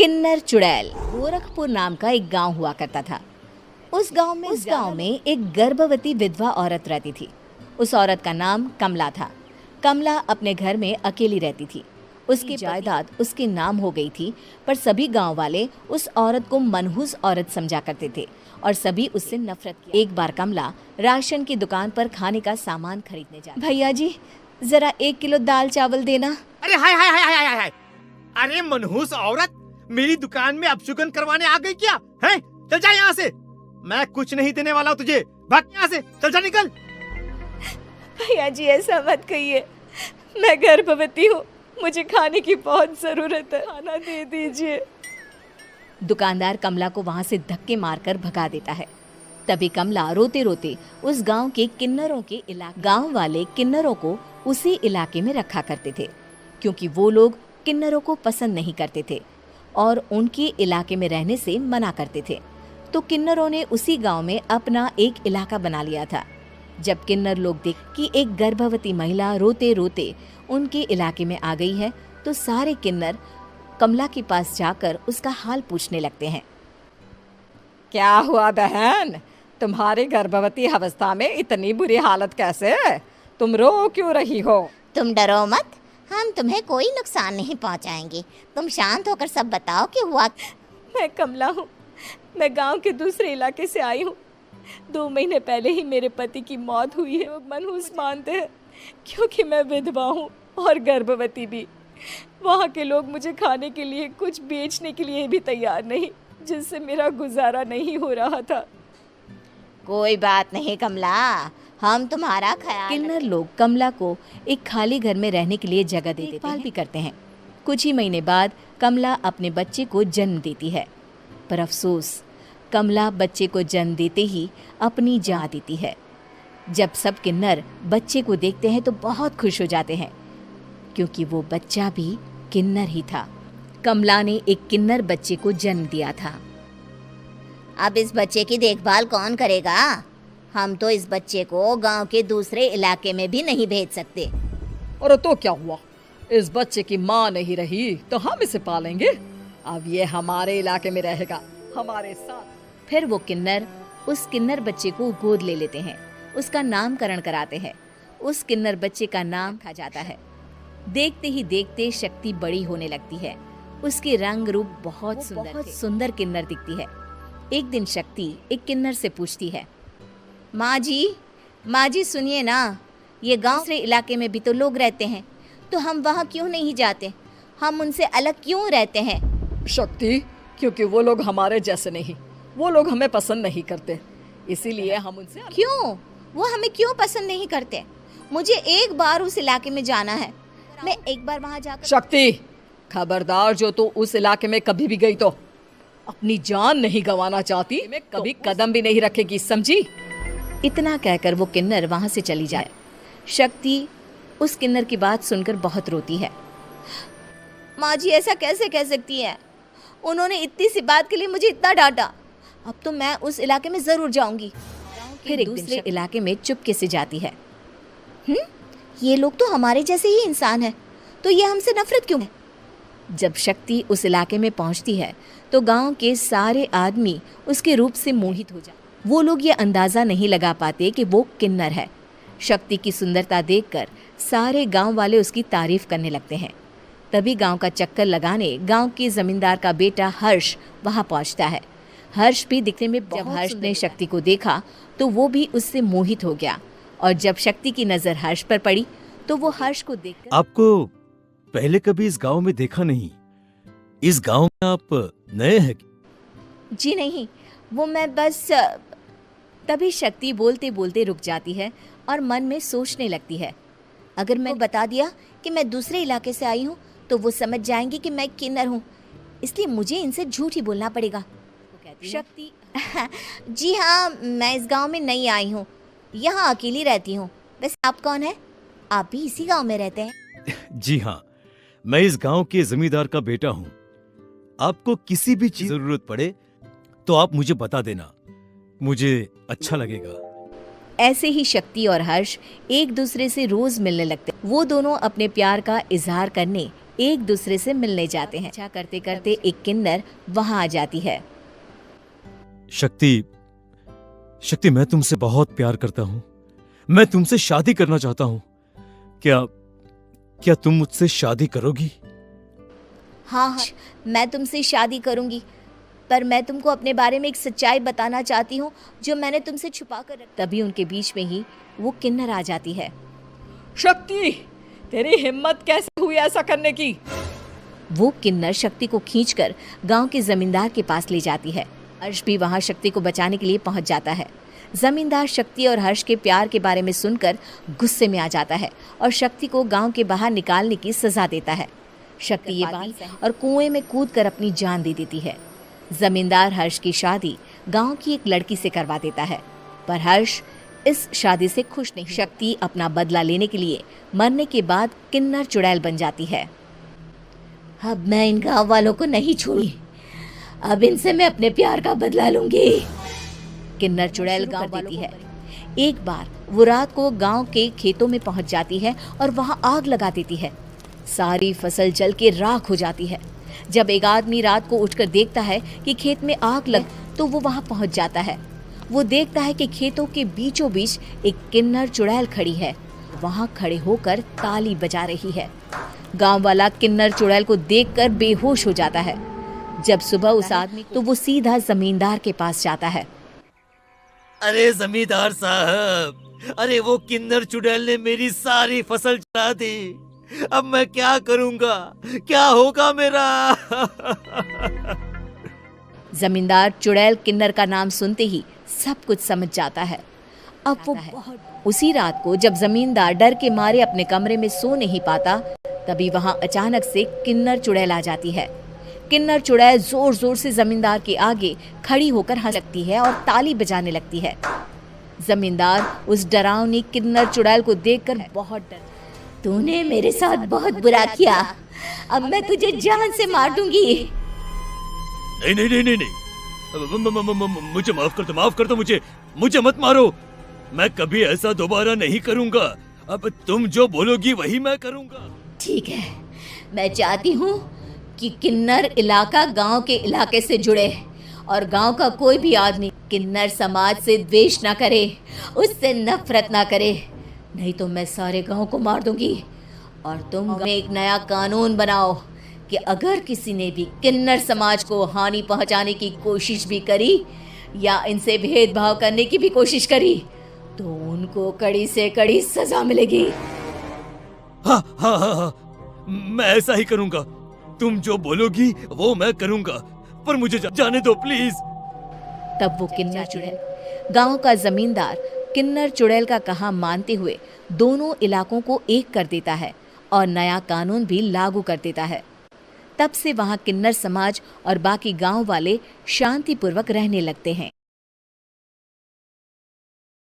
किन्नर चुड़ैल। गोरखपुर नाम का एक गांव हुआ करता था। उस गांव में एक गर्भवती विधवा औरत रहती थी। उस औरत का नाम कमला था। कमला अपने घर में अकेली रहती थी। उसकी जायदाद उसके नाम हो गई थी, पर सभी गांव वाले उस औरत को मनहूस औरत समझा करते थे और सभी उससे नफरत किया। एक बार कमला राशन की दुकान पर खाने का सामान खरीदने जा। भैया जी, जरा 1 किलो दाल चावल देना। अरे हाय हाय हाय हाय हाय! अरे मनहूस औरत, मेरी दुकान में अपशुगन करवाने आ गई क्या? हैं? चल जा यहाँ से, मैं कुछ नहीं देने वाला हूँ तुझे। भाग यहाँ से, चल जा, निकल। भैया जी ऐसा मत कहिए, मैं गर्भवती हूँ, मुझे खाने की बहुत जरूरत है, खाना दे दीजिए। दुकानदार कमला को वहाँ से धक्के मारकर भगा देता है। तभी कमला रोते रोते उस गांव के किन्नरों के गांव वाले किन्नरों को उसी इलाके में रखा करते थे, क्योंकि वो लोग किन्नरों को पसंद नहीं करते थे और उनके इलाके में रहने से मना करते थे। तो किन्नरों ने उसी गांव में अपना एक इलाका बना लिया था। जब किन्नर लोग देख कि एक गर्भवती महिला रोते रोते उनके इलाके में आ गई है, तो सारे किन्नर कमला के पास जाकर उसका हाल पूछने लगते हैं। क्या हुआ बहन, तुम्हारी गर्भवती अवस्था में इतनी बुरी हालत कैसे? तुम रो क्यों रही हो? तुम डरो मत, हम तुम्हें कोई नुकसान नहीं पहुंचाएंगे। तुम शांत होकर सब बताओ कि हुआ। मैं कमला हूँ, मैं गांव के दूसरे इलाके से आई हूँ। 2 महीने पहले ही मेरे पति की मौत हुई है। लोग मनहूस मानते हैं क्योंकि मैं विधवा हूँ और गर्भवती भी। वहाँ के लोग मुझे खाने के लिए कुछ बेचने के लिए भी तैयार नहीं, जिससे मेरा गुजारा नहीं हो रहा था। कोई बात नहीं कमला, हम तुम्हारा ख्याल। किन्नर लोग कमला को एक खाली घर में रहने के लिए जगह देते भी करते हैं। कुछ ही महीने बाद कमला अपने बच्चे को जन्म देती है, पर अफसोस कमला बच्चे को जन्म देते ही अपनी जान देती है। जब सब किन्नर बच्चे को देखते हैं तो बहुत खुश हो जाते हैं, क्योंकि वो बच्चा भी किन्नर ही था। कमला ने एक किन्नर बच्चे को जन्म दिया था। अब इस बच्चे की देखभाल कौन करेगा? हम तो इस बच्चे को गांव के दूसरे इलाके में भी नहीं भेज सकते। और तो क्या हुआ, इस बच्चे की माँ नहीं रही तो हम इसे पालेंगे। अब ये हमारे इलाके में रहेगा, हमारे साथ। फिर वो किन्नर उस किन्नर बच्चे को गोद ले लेते हैं, उसका नामकरण कराते हैं। उस किन्नर बच्चे का नाम रखा जाता है। देखते ही देखते शक्ति बड़ी होने लगती है। उसके रंग रूप बहुत सुंदर किन्नर दिखती है। एक दिन शक्ति एक किन्नर से पूछती है, माँ जी सुनिए ना, ये गांव के इलाके में भी तो लोग रहते हैं, तो हम वहाँ क्यों नहीं जाते? हम उनसे अलग क्यों रहते हैं? शक्ति, क्योंकि वो लोग हमारे जैसे नहीं, वो लोग हमें पसंद नहीं करते, इसीलिए हम उनसे क्यों? वो हमें क्यों पसंद नहीं करते? मुझे एक बार उस इलाके में जाना है, मैं एक बार वहाँ जाकर। शक्ति, खबरदार, जो तू उस इलाके में कभी भी गई तो अपनी जान नहीं गंवाना चाहती, मैं कभी कदम भी नहीं रखेगी, समझी? इतना कहकर वो किन्नर वहाँ से चली जाए। शक्ति उस किन्नर की बात सुनकर बहुत रोती है। माँ जी ऐसा कैसे कह सकती है? उन्होंने इतनी सी बात के लिए मुझे इतना डांटा। अब तो मैं उस इलाके में जरूर जाऊंगी। फिर एक दूसरे इलाके में चुपके से जाती है। ये लोग तो हमारे जैसे ही इंसान हैं, तो ये हमसे नफरत क्यों है? जब शक्ति उस इलाके में पहुंचती है तो गांव के सारे आदमी उसके रूप से मोहित हो जाते। वो लोग ये अंदाजा नहीं लगा पाते कि वो किन्नर है। शक्ति की सुंदरता देखकर सारे गांव वाले उसकी तारीफ करने लगते हैं। तभी गांव का चक्कर लगाने गांव के जमींदार का बेटा हर्ष वहां पहुंचता है। हर्ष भी दिखने में जब हर्ष ने शक्ति को देखा तो वो भी उससे मोहित हो गया, और जब शक्ति की नजर हर्ष पर पड़ी तो वो हर्ष को देखकर। आपको पहले कभी इस गांव में देखा नहीं। इस गांव में आप नए हैं? जी नहीं, वो मैं बस। तभी शक्ति बोलते बोलते रुक जाती है और मन में सोचने लगती है, अगर मैं बता दिया कि मैं दूसरे इलाके से आई हूँ तो वो समझ जाएंगे कि मैं किन्नर हूँ, इसलिए मुझे इनसे झूठ ही बोलना पड़ेगा। शक्ति जी हाँ, मैं इस गांव में नई आई हूँ, यहाँ अकेली रहती हूँ। वैसे आप कौन है? आप भी इसी गांव में रहते हैं? जी हाँ, मैं इस गांव के जमींदार का बेटा हूँ। आपको किसी भी चीज जरूरत पड़े तो आप मुझे बता देना, मुझे अच्छा लगेगा। ऐसे ही शक्ति और हर्ष एक दूसरे से रोज मिलने लगते। वो दोनों अपने प्यार का इजहार करने एक दूसरे से मिलने जाते हैं। अच्छा करते करते एक किन्नर वहां आ जाती है। शक्ति, शक्ति, मैं तुमसे बहुत प्यार करता हूँ। मैं तुमसे शादी करना चाहता हूँ। क्या तुम मुझसे शादी करोगी? हाँ, मैं तुमसे शादी करूंगी, पर मैं तुमको अपने बारे में एक सच्चाई बताना चाहती हूँ जो मैंने तुमसे छुपा कर रखी। तभी उनके बीच में ही वो किन्नर आ जाती है। शक्ति, तेरी हिम्मत कैसे हुई ऐसा करने की? वो किन्नर शक्ति को खींचकर गांव के जमींदार के पास ले जाती है। हर्ष भी वहां शक्ति को बचाने के लिए पहुंच जाता है। जमींदार शक्ति और हर्ष के प्यार के बारे में सुनकर गुस्से में आ जाता है और शक्ति को गांव के बाहर निकालने की सजा देता है। शक्ति ये बात और कुएं में कूदकर अपनी जान दे देती है। जमींदार हर्ष की शादी गांव की एक लड़की से करवा देता है, पर हर्ष इस शादी से खुश नहीं। शक्ति अपना बदला लेने के लिए मरने के बाद किन्नर चुड़ैल बन जाती है। अब मैं इन गाँव वालों को नहीं छोड़ी, अब इनसे मैं अपने प्यार का बदला लूंगी। किन्नर चुड़ैल गांव देती है। एक बार वो रात को गांव के खेतों में पहुंच जाती है और वहां आग लगा देती है। सारी फसल जल के राख हो जाती है। जब एक आदमी रात को उठकर देखता है कि खेत में आग लग, तो वो वहां पहुंच जाता है। वो देखता है कि खेतों के बीचों बीच एक किन्नर चुड़ैल खड़ी है। वहां खड़े होकर ताली बजा रही है। गांव वाला किन्नर चुड़ैल को देखकर बेहोश हो जाता है। जब सुबह उस आदमी तो वो सीधा जमींदार के पास जाता है। अरे जमींदार साहब, अरे वो किन्नर चुड़ैल ने मेरी सारी फसल चढ़ा दी। अब मैं क्या करूंगा? क्या होगा मेरा? जमींदार चुड़ैल किन्नर का नाम सुनते ही सब कुछ समझ जाता है। अब वो उसी रात को जब जमींदार डर के मारे अपने कमरे में सो नहीं पाता, तभी वहां अचानक से किन्नर चुड़ैल आ जाती है। किन्नर चुड़ैल जोर जोर से जमींदार के आगे खड़ी होकर हंस लगती है और ताली बजाने लगती है। जमींदार उस डरावनी किन्नर चुड़ैल को देखकर बहुत डर। तूने मेरे साथ बहुत बुरा किया, अब मैं तुझे जान से मार दूंगी। नहीं नहीं नहीं नहीं नहीं, मुझे माफ कर दो, मुझे मत मारो। मैं कभी ऐसा दोबारा नहीं करूंगा। अब तुम जो बोलोगी वही मैं करूंगा। ठीक है, मैं चाहती हूँ कि किन्नर इलाका गांव के इलाके से जुड़े और गांव का कोई भी आदमी किन्नर समाज से द्वेष ना करे, उससे नफरत ना करे, नहीं तो मैं सारे गांव को मार दूंगी। और तुम में एक नया कानून बनाओ कि अगर किसी ने भी किन्नर समाज को हानि पहुंचाने की कोशिश भी करी या इनसे भेदभाव करने की भी कोशिश करी, तो उनको कड़ी से कड़ी सजा मिलेगी। हाँ हाँ हाँ हाँ, मैं ऐसा ही करूंगा। तुम जो बोलोगी वो मैं करूंगा, पर मुझे जाने दो प्लीज। तब वो किन्नर चुड़ैल गांव का जमींदार किन्नर चुड़ैल का कहा मानते हुए दोनों इलाकों को एक कर देता है और नया कानून भी लागू कर देता है। तब से वहां किन्नर समाज और बाकी गांव वाले शांतिपूर्वक रहने लगते हैं।